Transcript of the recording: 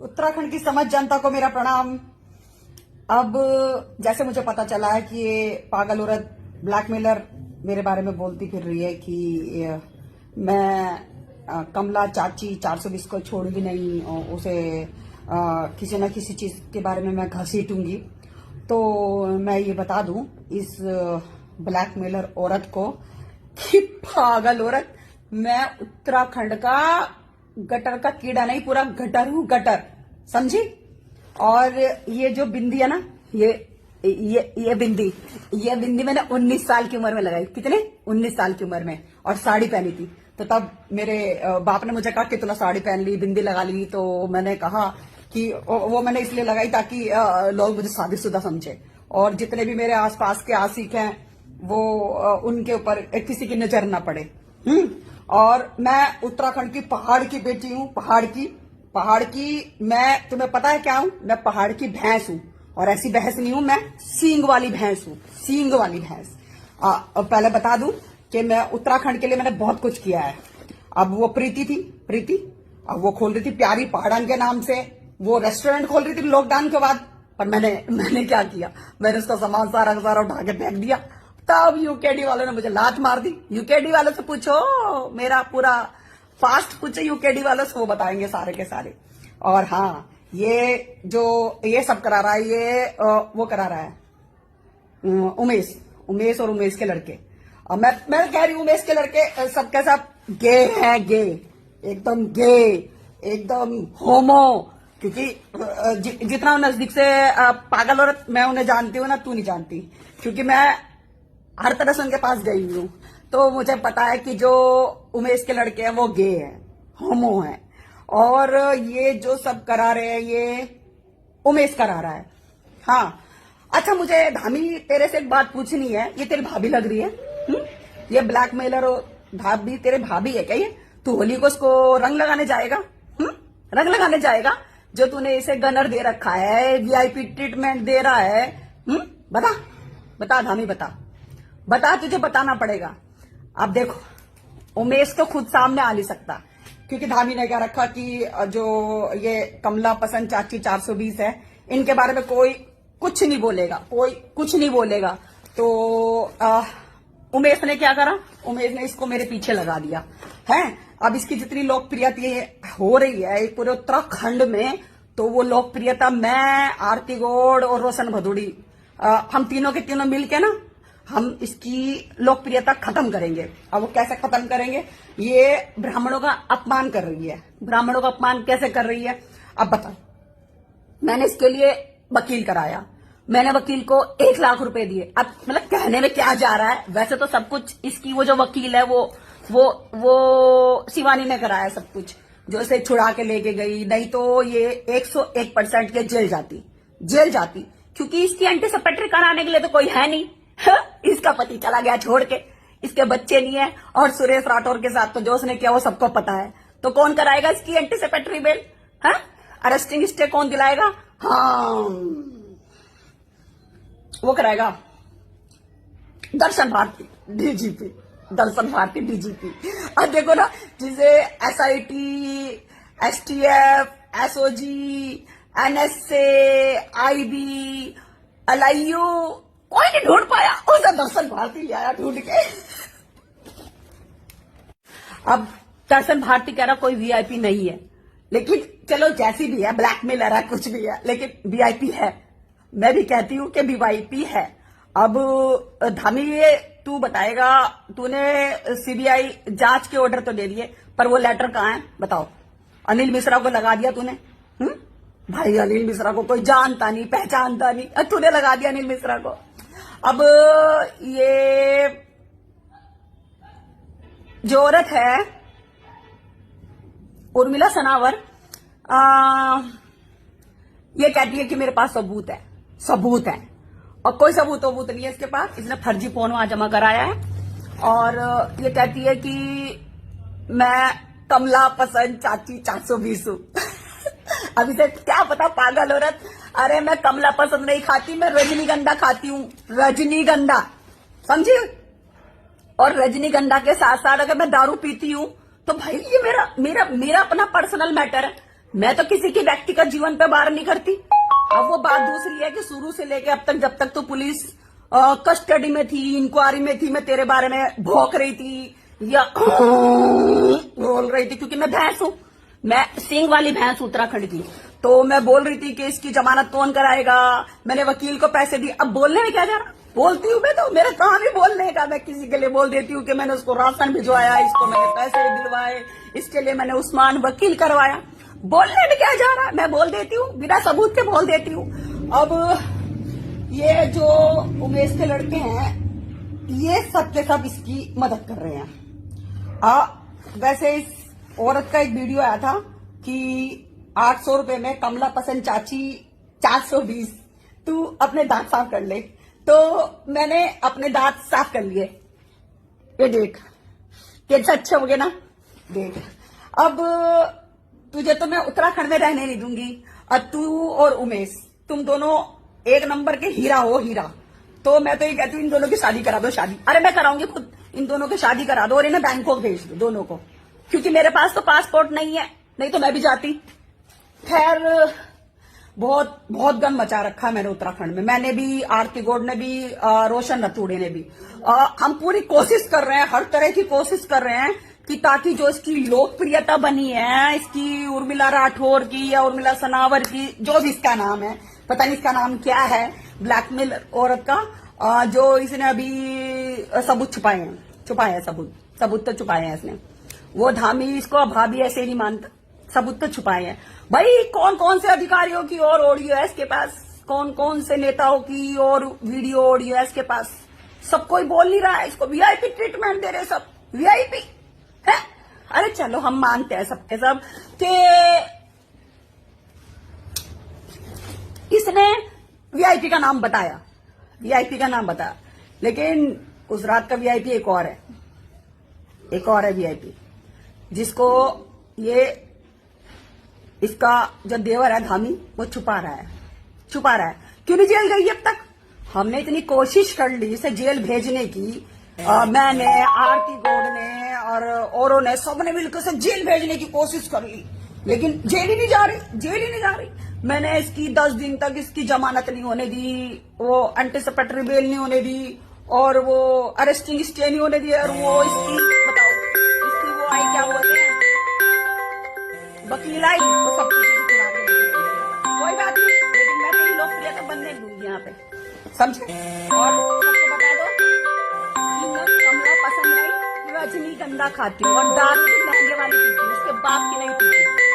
उत्तराखंड की समझ जनता को मेरा प्रणाम। अब जैसे मुझे पता चला है कि ये पागल औरत ब्लैकमेलर मेरे बारे में बोलती फिर रही है कि मैं कमला चाची 420 को छोड़ूंगी नहीं और उसे किसी न किसी चीज के बारे में मैं घसीटूंगी। तो मैं ये बता दूं इस ब्लैकमेलर औरत को कि पागल औरत, मैं उत्तराखंड का गटर का कीड़ा नहीं, पूरा गटर हूं, गटर, समझी। और ये जो बिंदी है ना, ये बिंदी मैंने 19 साल की उम्र में लगाई। कितने? 19 साल की उम्र में। और साड़ी पहनी थी। तो तब मेरे बाप ने मुझे कहा कि तूने साड़ी पहन ली, बिंदी लगा ली। तो मैंने कहा कि वो मैंने इसलिए लगाई ताकि लोग मुझे शादीशुदा समझे, और जितने भी मेरे आसपास के आशिक हैं वो उनके ऊपर किसी की नजर ना पड़े। और मैं उत्तराखंड की पहाड़ की बेटी हूँ, पहाड़ की मैं, तुम्हें पता है क्या हूँ? मैं पहाड़ की भैंस हूँ। और ऐसी भैंस नहीं हूँ, मैं सींग वाली भैंस हूँ, सींग वाली भैंस। पहले बता दूं कि मैं उत्तराखंड के लिए मैंने बहुत कुछ किया है। अब वो प्रीति, अब वो खोल रही थी प्यारी पहाड़न के नाम से, वो रेस्टोरेंट खोल रही थी लॉकडाउन के बाद। पर मैंने क्या किया? मैंने उसका सामान सारा उठा के फेंक दिया। तब यूकेडी वालों ने मुझे लात मार दी। यूकेडी वालों से पूछो, मेरा पूरा फास्ट पूछे यूकेडी वालों से, वो बताएंगे सारे के सारे। और हाँ, ये जो ये सब करा रहा है, ये वो करा रहा है उमेश और उमेश के लड़के। मैं कह रही हूँ उमेश के लड़के सबके सब गे हैं, गे, एकदम होमो। क्योंकि जितना नजदीक से पागल औरत मैं उन्हें जानती हूँ ना, तू नहीं जानती। क्योंकि मैं हर तरह से उनके पास गई हूँ, तो मुझे पता है कि जो उमेश के लड़के हैं वो गे हैं, होमो हैं। और ये जो सब करा रहे हैं ये उमेश करा रहा है। हाँ, अच्छा, मुझे धामी तेरे से एक बात पूछनी है। ये तेरी भाभी लग रही है? ये ब्लैकमेलर भाभी तेरे भाभी है क्या? ये तू होली को उसको रंग लगाने जाएगा? रंग लगाने जाएगा? जो तूने इसे गनर दे रखा है, वीआईपी ट्रीटमेंट दे रहा है। बता धामी, बता, तुझे बताना पड़ेगा। अब देखो, उमेश तो खुद सामने आ नहीं सकता, क्योंकि धामी ने क्या रखा कि जो ये कमला पसंद चाची 420 है, इनके बारे में कोई कुछ नहीं बोलेगा। तो उमेश ने क्या करा? उमेश ने इसको मेरे पीछे लगा दिया है। अब इसकी जितनी लोकप्रियता हो रही है पूरे उत्तराखंड में, तो वो लोकप्रियता मैं, आरती गौड़ और रोशन भदौड़ी, हम तीनों के तीनों मिलके ना, हम इसकी लोकप्रियता खत्म करेंगे। अब वो कैसे खत्म करेंगे? ये ब्राह्मणों का अपमान कर रही है। ब्राह्मणों का अपमान कैसे कर रही है? अब बता। मैंने इसके लिए वकील कराया, मैंने वकील को 1 लाख रुपए दिए। अब मतलब कहने में क्या जा रहा है, वैसे तो सब कुछ इसकी वो जो वकील है वो शिवानी ने कराया सब कुछ, जो इसे छुड़ा के लेके गई। नहीं तो ये 101% के जेल जाती, क्योंकि इसकी एंटीसिपेटरी कराने के लिए तो कोई है नहीं। इसका पति चला गया छोड़ के, इसके बच्चे नहीं है, और सुरेश राठौर के साथ तो जो उसने किया वो सबको पता है। तो कौन कराएगा इसकी एंटीसिपेटरी बेल? अरेस्टिंग स्टे कौन दिलाएगा? हाँ, वो कराएगा दर्शन भारती डीजीपी। अब देखो ना, जिसे SIT, STF, SOG, NSA, IB, LIU कोई नहीं ढूंढ पाया, उसे दर्शन भारती ले आया ढूंढ के। अब दर्शन भारती कह रहा कोई वीआईपी नहीं है, लेकिन चलो जैसी भी है, ब्लैकमेलर है, कुछ भी है, लेकिन वीआईपी है। मैं भी कहती हूँ कि वीआईपी है। अब धामी, ये तू बताएगा, तूने सीबीआई जांच के ऑर्डर तो दे दिए, पर वो लेटर कहाँ है बताओ? अनिल मिश्रा को लगा दिया तूने। भाई, अनिल मिश्रा को कोई जानता नहीं, पहचानता नहीं, तूने लगा दिया अनिल मिश्रा को। अब ये जो औरत है उर्मिला सनावर, ये कहती है कि मेरे पास सबूत है, और कोई सबूत नहीं है इसके पास। इसने फर्जी फोन वहां जमा कराया है, और ये कहती है कि मैं कमला पसंद चाची 420 हूं। अब इसे क्या पता, पागल औरत। अरे मैं कमला पसंद नहीं खाती, मैं रजनीगंधा खाती हूँ, रजनीगंधा, समझी? और रजनीगंधा के साथ साथ अगर मैं दारू पीती हूँ तो भाई ये मेरा अपना पर्सनल मैटर है। मैं तो किसी के व्यक्तिगत जीवन पे बार नहीं करती। अब वो बात दूसरी है कि शुरू से लेके अब तक, जब तक तो पुलिस कस्टडी में थी, इंक्वायरी में थी, मैं तेरे बारे में भौंक रही थी या बोल रही थी, क्योंकि मैं भैंस हूं, मैं सिंह वाली भैंस उत्तराखंड की। तो मैं बोल रही थी कि इसकी जमानत कौन कराएगा, मैंने वकील को पैसे दिए। अब बोलने में क्या जा रहा, बोलती हूँ मैं, तो मेरा काम ही बोलने का। मैं किसी के लिए बोल देती हूँ कि मैंने उसको राशन भिजवाया, इसको मैंने पैसे दिलवाए, इसके लिए मैंने उस्मान वकील करवाया। बोलने में क्या जा रहा है, मैं बोल देती हूँ, बिना सबूत के बोल देती हूँ। अब ये जो उमेश के लड़के हैं, ये सब के सब इसकी मदद कर रहे हैं। वैसे इस औरत का एक वीडियो आया था कि 800 रुपए में कमला पसंद चाची 420, तू अपने दांत साफ कर ले। तो मैंने अपने दांत साफ कर लिए, ये देख कैसे अच्छे हो गए ना, देख। अब तुझे तो मैं उत्तराखंड में रहने नहीं दूंगी। अब तू और उमेश, तुम दोनों एक नंबर के हीरा हो, हीरा। तो मैं तो ये कहती हूँ इन दोनों की शादी करा दो, शादी। अरे मैं कराऊंगी खुद, इन दोनों की शादी करा दो और इन्हें बैंकॉक भेज दो दोनों को, क्योंकि मेरे पास तो पासपोर्ट नहीं है, नहीं तो मैं भी जाती। खैर, बहुत बहुत गम मचा रखा है मैंने उत्तराखंड में। मैंने भी, आरती गौड़ ने भी, रोशन रतूड़े ने भी। हम पूरी कोशिश कर रहे हैं, हर तरह की कोशिश कर रहे हैं कि ताकि जो इसकी लोकप्रियता बनी है, इसकी उर्मिला राठौर की या उर्मिला सनावर की, जो भी इसका नाम है, पता नहीं इसका नाम क्या है, ब्लैकमेल औरत का, जो इसने अभी सबूत छुपाए हैं, सबूत तो छुपाए हैं इसने। वो धामी इसको भाभी ऐसे नहीं मानता, सबूत तो छुपाए हैं। भाई कौन कौन से अधिकारियों की और ऑडियो है इसके पास, कौन कौन से नेताओं की और वीडियो ऑडियो है इसके पास, सब कोई बोल नहीं रहा है। इसको वीआईपी ट्रीटमेंट दे रहे, सब वीआईपी है। अरे चलो हम मानते हैं सबके सब कि इसने वीआईपी का नाम बताया, लेकिन उस रात का वीआईपी एक और है वीआईपी, जिसको ये इसका जो देवर है धामी, वो छुपा रहा है। क्यों नहीं जेल गई अब तक? हमने इतनी कोशिश कर ली इसे जेल भेजने की, मैंने, आरती गौड़ ने और औरों ने, सबने मिलकर इसे जेल भेजने की कोशिश कर ली, लेकिन जेल ही नहीं जा रही। मैंने इसकी 10 दिन तक इसकी जमानत नहीं होने दी, वो एंटीसिपेटरी बेल नहीं होने दी, और वो अरेस्टिंग स्टे नहीं होने दी, और वो इसकी, बताओ, इसकी वो आई, क्या बोलते हैं, वकील आई, तो सब कुछ इसे चुरा के लेके गई। कोई बात नहीं, लेकिन मैं तेरी लोकप्रियता बनने दूंगी यहाँ पे, समझे? और सबको बता दो कि कमला पसंद नहीं, रजनीगंधा खाती हूँ और दारू भी महंगे वाली पीती हूँ, उसके बाप की नहीं पीती।